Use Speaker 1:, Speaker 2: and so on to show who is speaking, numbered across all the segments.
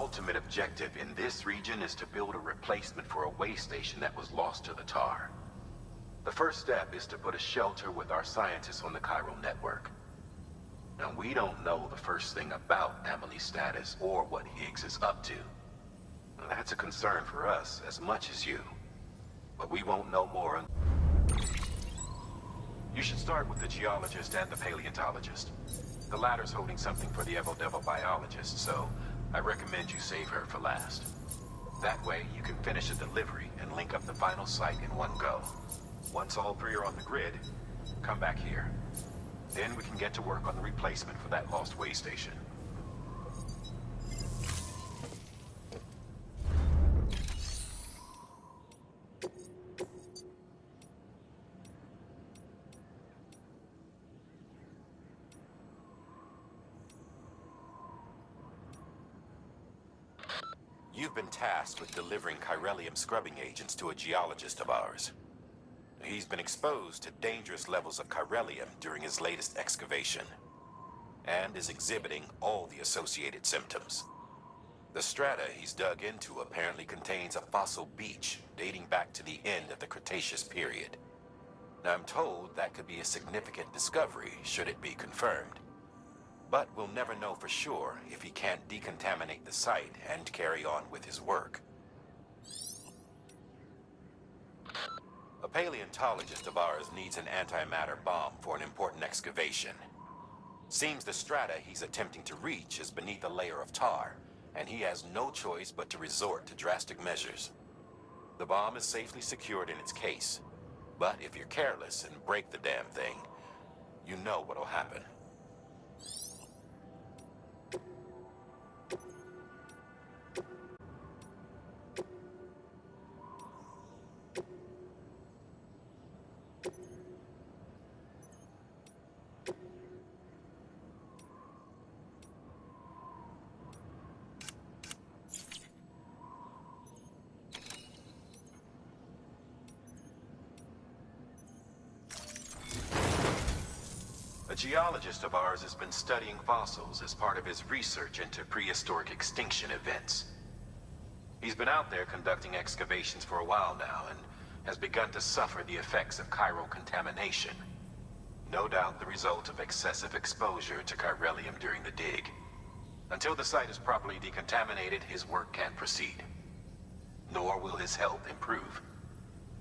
Speaker 1: ultimate objective in this region is to build a replacement for a way station that was lost to the tar. The first step is to put a shelter with our scientists on the chiral network. Now, we don't know the first thing about Amelie's status or what Higgs is up to. Now, that's a concern for us as much as you. But we won't know more. You should start with the geologist and the paleontologist. The latter's holding something for the Evo-Devil biologist, so I recommend you save her for last. That way, you can finish a delivery and link up the final site in one go. Once all three are on the grid, come back here. Then we can get to work on the replacement for that lost way station. You've been tasked with delivering chiralium scrubbing agents to a geologist of ours. He's been exposed to dangerous levels of chiralium during his latest excavation, and is exhibiting all the associated symptoms. The strata he's dug into apparently contains a fossil beach dating back to the end of the Cretaceous period. Now, I'm told that could be a significant discovery should it be confirmed. But we'll never know for sure if he can't decontaminate the site and carry on with his work. A paleontologist of ours needs an antimatter bomb for an important excavation. Seems the strata he's attempting to reach is beneath a layer of tar, and he has no choice but to resort to drastic measures. The bomb is safely secured in its case, but if you're careless and break the damn thing, you know what'll happen. A geologist of ours has been studying fossils as part of his research into prehistoric extinction events. He's been out there conducting excavations for a while now and has begun to suffer the effects of chiral contamination. No doubt the result of excessive exposure to chiralium during the dig. Until the site is properly decontaminated, his work can't proceed. Nor will his health improve.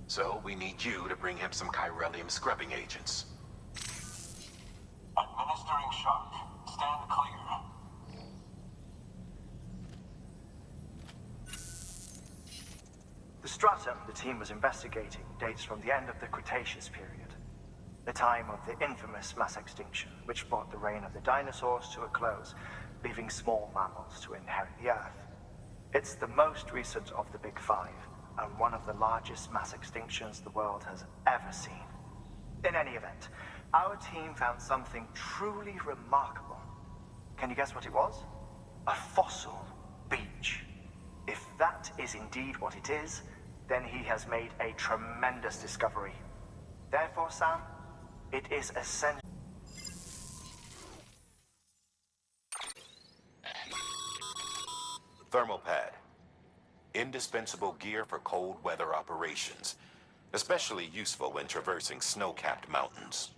Speaker 1: So we need you to bring him some chiralium scrubbing agents.
Speaker 2: Administering shock. Stand clear.
Speaker 3: The stratum the team was investigating dates from the end of the Cretaceous period, the time of the infamous mass extinction, which brought the reign of the dinosaurs to a close, leaving small mammals to inherit the Earth. It's the most recent of the Big Five, and one of the largest mass extinctions the world has ever seen. In any event, our team found something truly remarkable. Can you guess what it was? A fossil beach. If that is indeed what it is, then he has made a tremendous discovery. Therefore, Sam, it is essential.
Speaker 1: Thermal pad. Indispensable gear for cold weather operations, especially useful when traversing snow-capped mountains.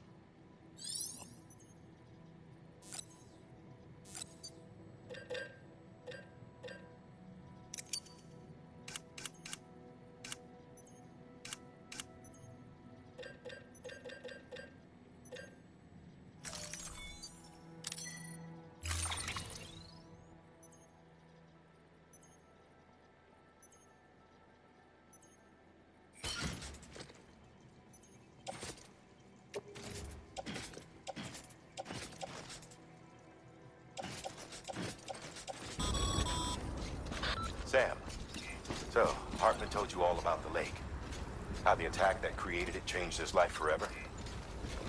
Speaker 1: Sam, so Hartman told you all about the lake. How the attack that created it changed his life forever?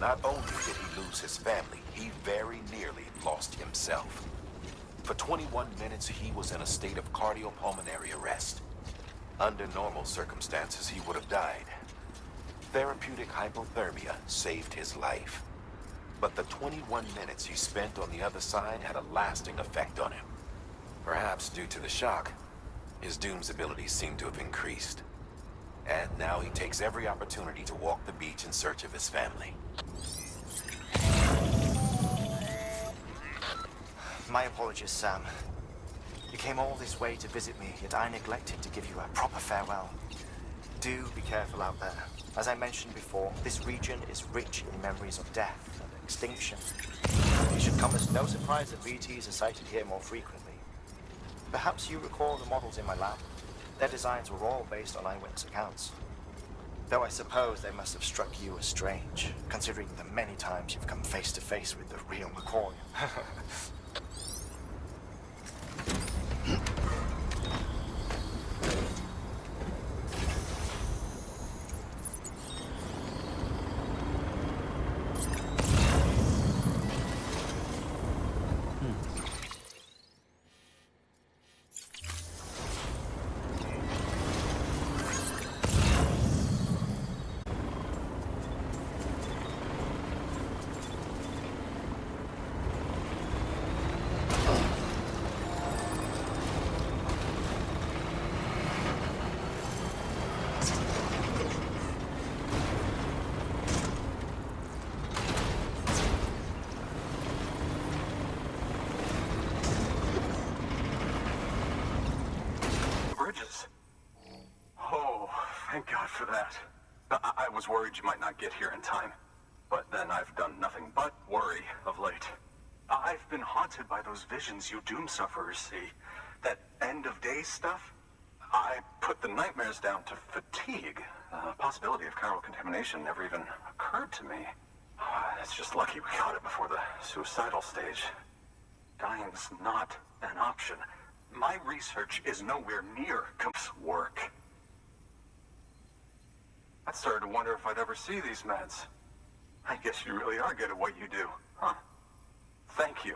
Speaker 1: Not only did he lose his family, he very nearly lost himself. For 21 minutes, he was in a state of cardiopulmonary arrest. Under normal circumstances, he would have died. Therapeutic hypothermia saved his life. But the 21 minutes he spent on the other side had a lasting effect on him. Perhaps due to the shock, his Doom's abilities seem to have increased. And now he takes every opportunity to walk the beach in search of his family.
Speaker 3: My apologies, Sam. You came all this way to visit me, yet I neglected to give you a proper farewell. Do be careful out there. As I mentioned before, this region is rich in memories of death and extinction. It should come as no surprise that VTs are sighted here more frequently. Perhaps you recall the models in my lab? Their designs were all based on eyewitness accounts. Though I suppose they must have struck you as strange, considering the many times you've come face to face with the real McCoy.
Speaker 2: Bridges. Oh, thank God for that. I was worried you might not get here in time. But then I've done nothing but worry of late. I've been haunted by those visions you Doom sufferers see. That end-of-days stuff. I put the nightmares down to fatigue. The possibility of chiral contamination never even occurred to me. It's just lucky we caught it before the suicidal stage. Dying's not an option. My research is nowhere near Kump's work. I started to wonder if I'd ever see these meds. I guess you really are good at what you do, huh? Thank you.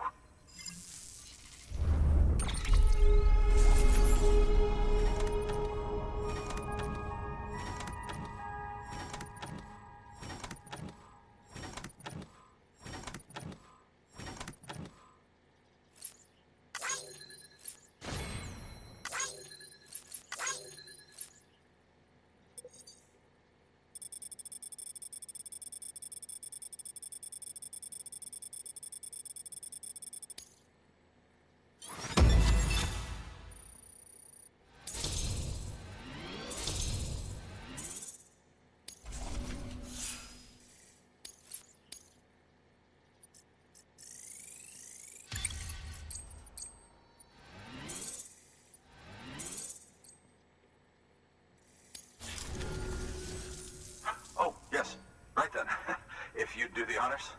Speaker 2: Oh, yes. Right then. If you'd do the honors.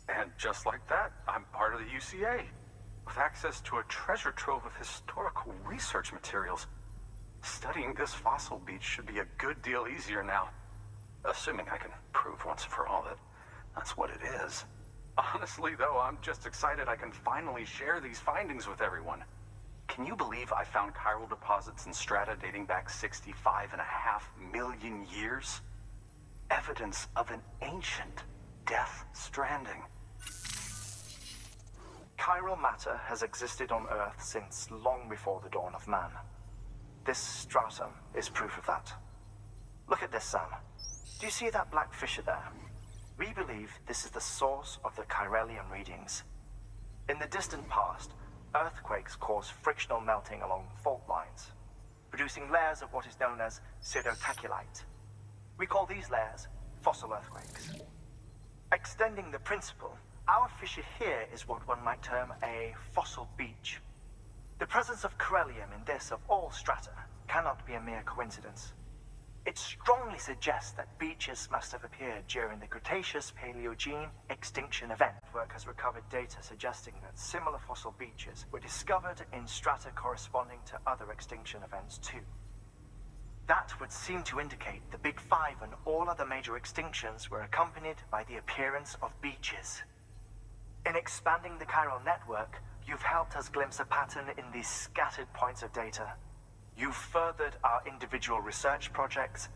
Speaker 2: And just like that, I'm part of the UCA, with access to a treasure trove of historical research materials. Studying this fossil beach should be a good deal easier now, assuming I can prove once and for all that that's what it is. Honestly, though, I'm just excited I can finally share these findings with everyone. Can you believe I found chiral deposits in strata dating back 65.5 million years? Evidence of an ancient death stranding.
Speaker 3: Chiral matter has existed on Earth since long before the dawn of man. This stratum is proof of that. Look at this, Sam. Do you see that black fissure there? We believe this is the source of the chiralium readings. In the distant past, earthquakes cause frictional melting along fault lines, producing layers of what is known as pseudotaculite. We call these layers fossil earthquakes. Extending the principle, our fissure here is what one might term a fossil beach. The presence of corellium in this of all strata cannot be a mere coincidence. It strongly suggests that beaches must have appeared during the Cretaceous-Paleogene extinction event. Work has recovered data suggesting that similar fossil beaches were discovered in strata corresponding to other extinction events too. That would seem to indicate the Big Five and all other major extinctions were accompanied by the appearance of beaches. In expanding the chiral network, you've helped us glimpse a pattern in these scattered points of data. You've furthered our individual research projects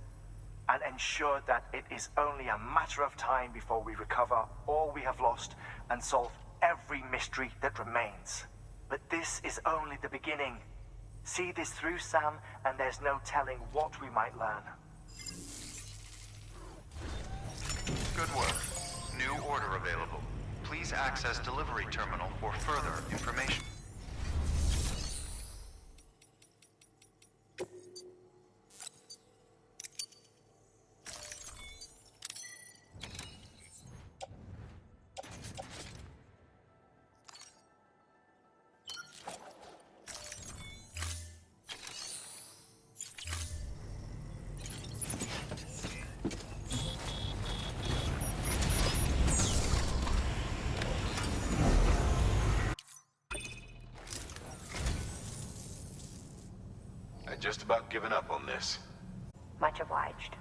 Speaker 3: and ensured that it is only a matter of time before we recover all we have lost and solve every mystery that remains. But this is only the beginning. See this through, Sam, and there's no telling what we might learn.
Speaker 4: Good work. New order available. Please access delivery terminal for further information.
Speaker 1: I'd just about given up on this.
Speaker 5: Much obliged.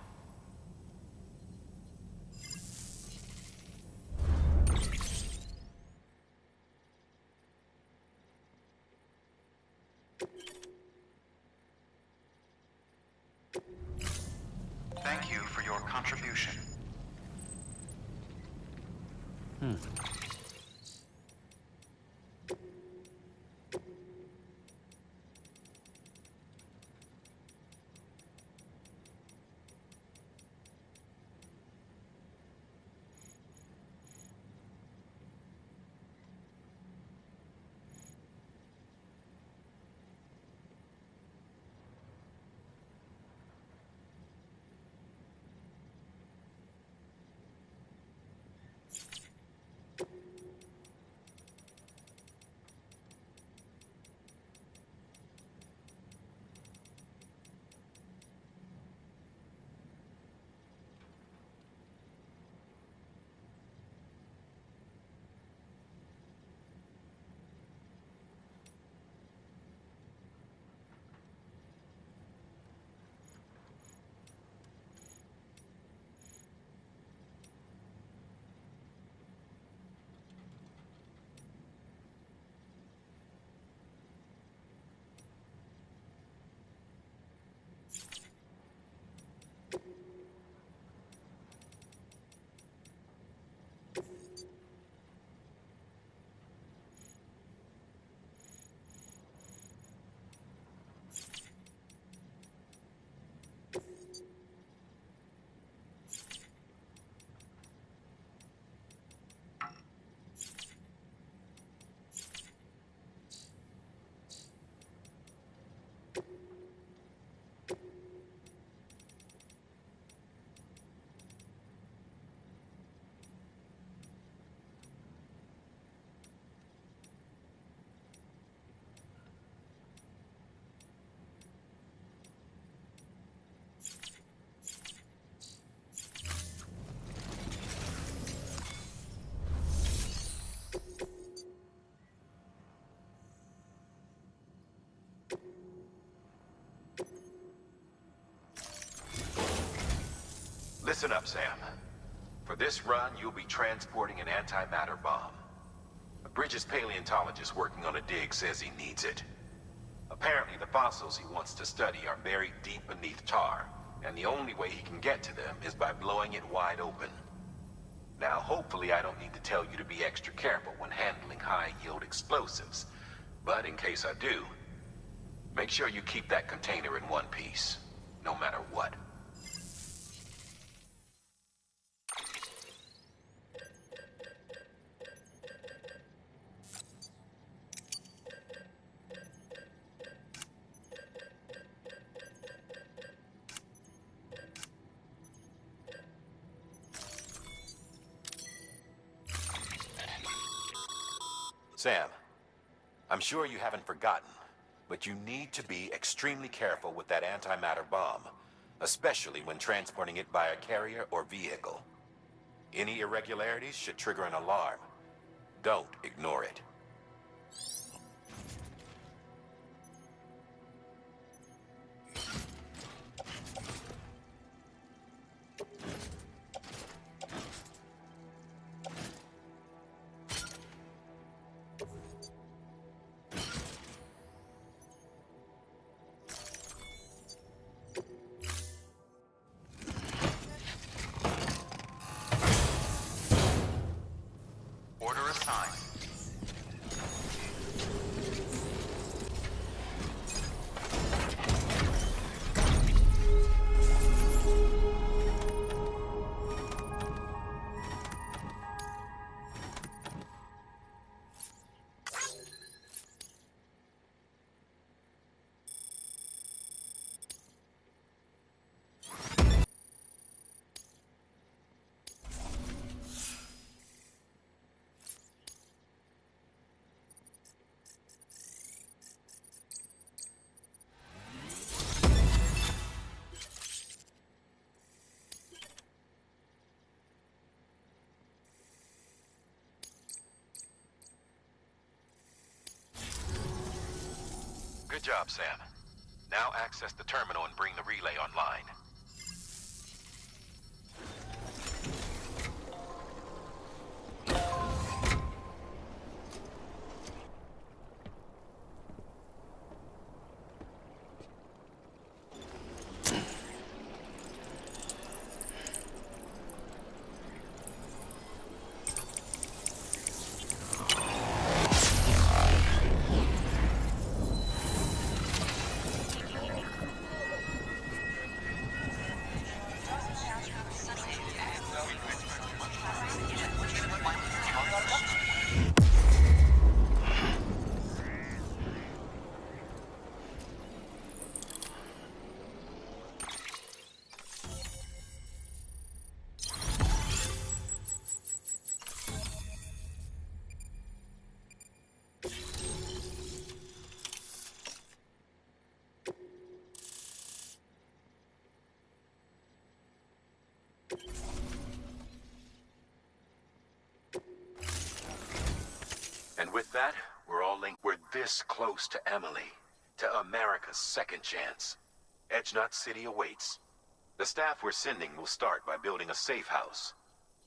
Speaker 4: Thank you for your contribution.
Speaker 1: Listen up, Sam. For this run, you'll be transporting an antimatter bomb. A Bridges paleontologist working on a dig says he needs it. Apparently, the fossils he wants to study are buried deep beneath tar, and the only way he can get to them is by blowing it wide open. Now, hopefully I don't need to tell you to be extra careful when handling high-yield explosives, but in case I do, make sure you keep that container in one piece, no matter what. Sam, I'm sure you haven't forgotten, but you need to be extremely careful with that antimatter bomb, especially when transporting it by a carrier or vehicle. Any irregularities should trigger an alarm. Don't ignore it.
Speaker 4: Order assigned.
Speaker 1: Good job, Sam. Now access the terminal and bring the relay online. And with that, we're all linked. We're this close to Emily, to America's second chance. Edgenut City awaits. The staff we're sending will start by building a safe house.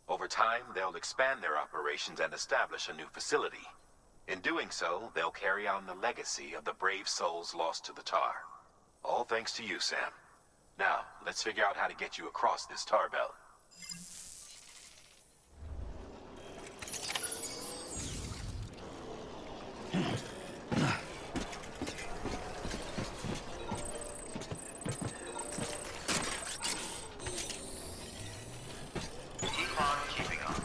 Speaker 1: Over time, they'll expand their operations and establish a new facility. In doing so, they'll carry on the legacy of the brave souls lost to the tar. All thanks to you, Sam. Now, let's figure out how to get you across this tar belt.
Speaker 4: Keep on keeping on.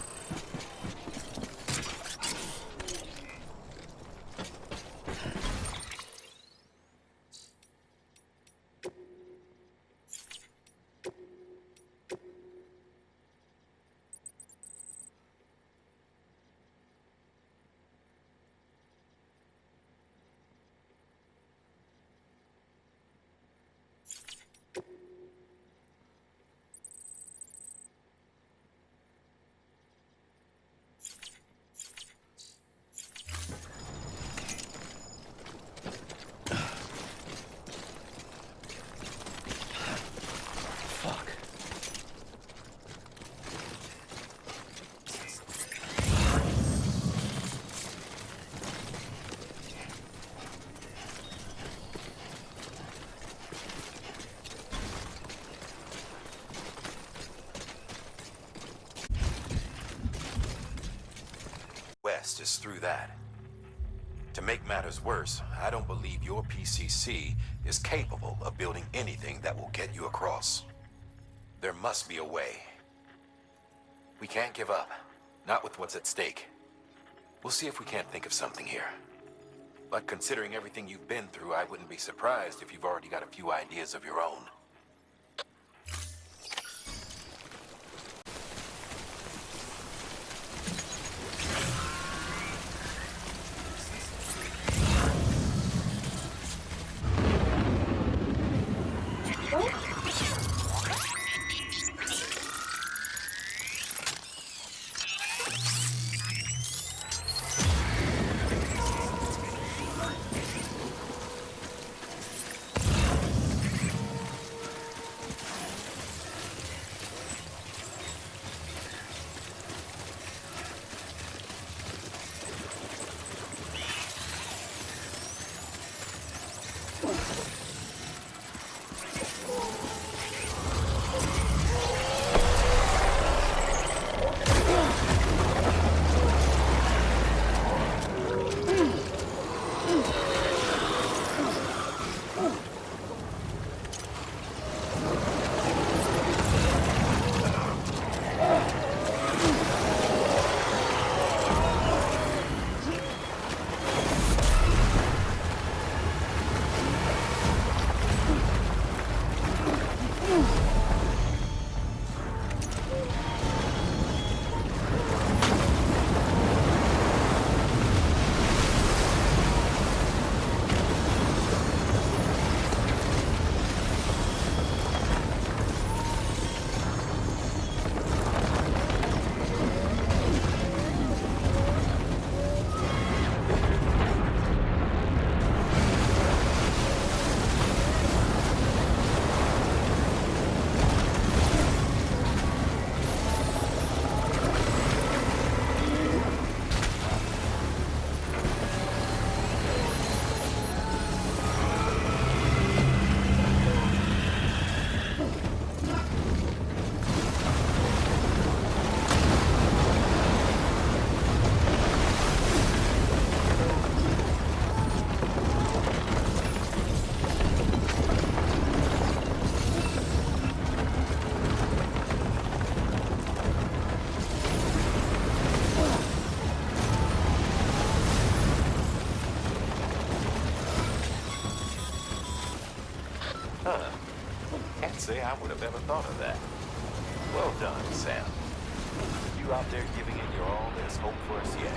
Speaker 1: West is through that. To make matters worse, I don't believe your PCC is capable of building anything that will get you across. There must be a way. We can't give up, not with what's at stake. We'll see if we can't think of something here. But considering everything you've been through, I wouldn't be surprised if you've already got a few ideas of your own. Huh. Can't say I would have ever thought of that. Well done, Sam. You out there giving it your all, there's hope for us yet.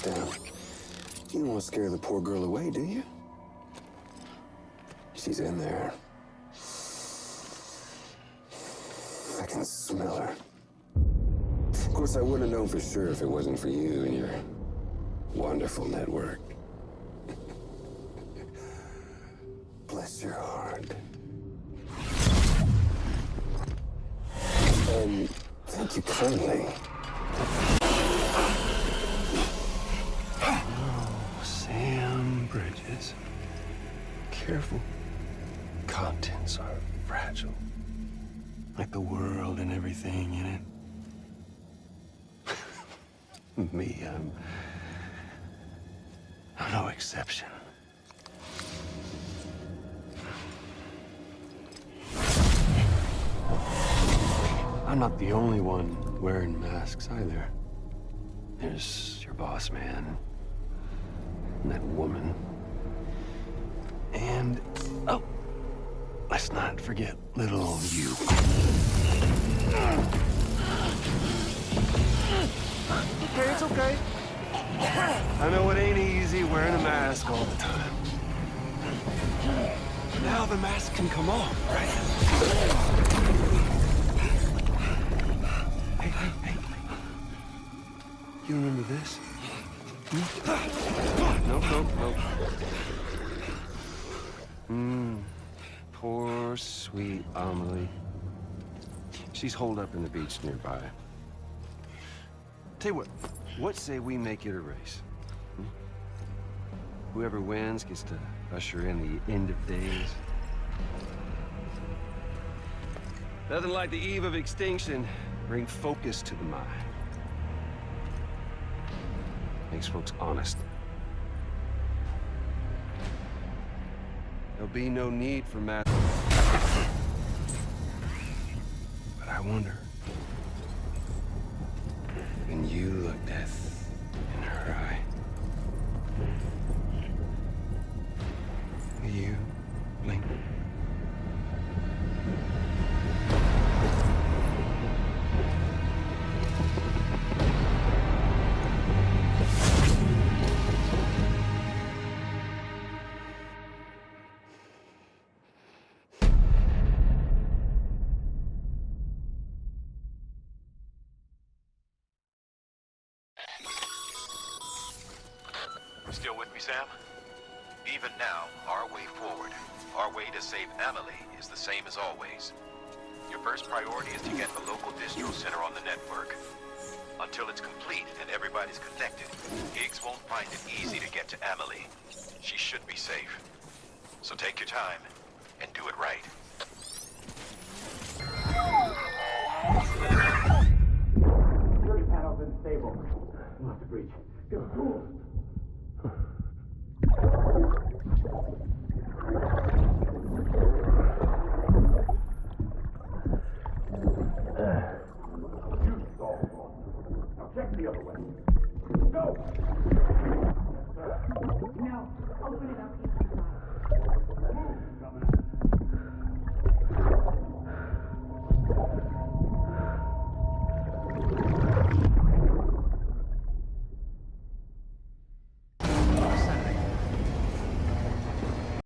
Speaker 6: Sam. You don't want to scare the poor girl away, do you? She's in there. I can smell her. Of course, I wouldn't have known for sure if it wasn't for you and your wonderful network. Bless your heart. And thank you kindly. Oh, Sam Bridges. Careful. Contents are fragile. Like the world and everything in it. Me, I'm no exception. I'm not the only one wearing masks either. There's your boss man, and that woman, and, oh, let's not forget little old you. Okay, it's okay. I know it ain't easy wearing a mask all the time. But now the mask can come off, right? Hey. You remember this? Nope. Poor, sweet Amelie. She's holed up in the beach nearby. Tell you what say we make it a race? Whoever wins gets to usher in the end of days. Nothing like the eve of extinction. Bring focus to the mind. Makes folks honest. There'll be no need for math. But I wonder, when you look death in her eye, will you blink?
Speaker 1: Still with me, Sam? Even now, our way forward, our way to save Amelie is the same as always. Your first priority is to get the local distro center on the network. Until it's complete and everybody's connected, Higgs won't find it easy to get to Amelie. She should be safe. So take your time and do it right.
Speaker 7: Search panel's unstable. We'll have to breach. Go.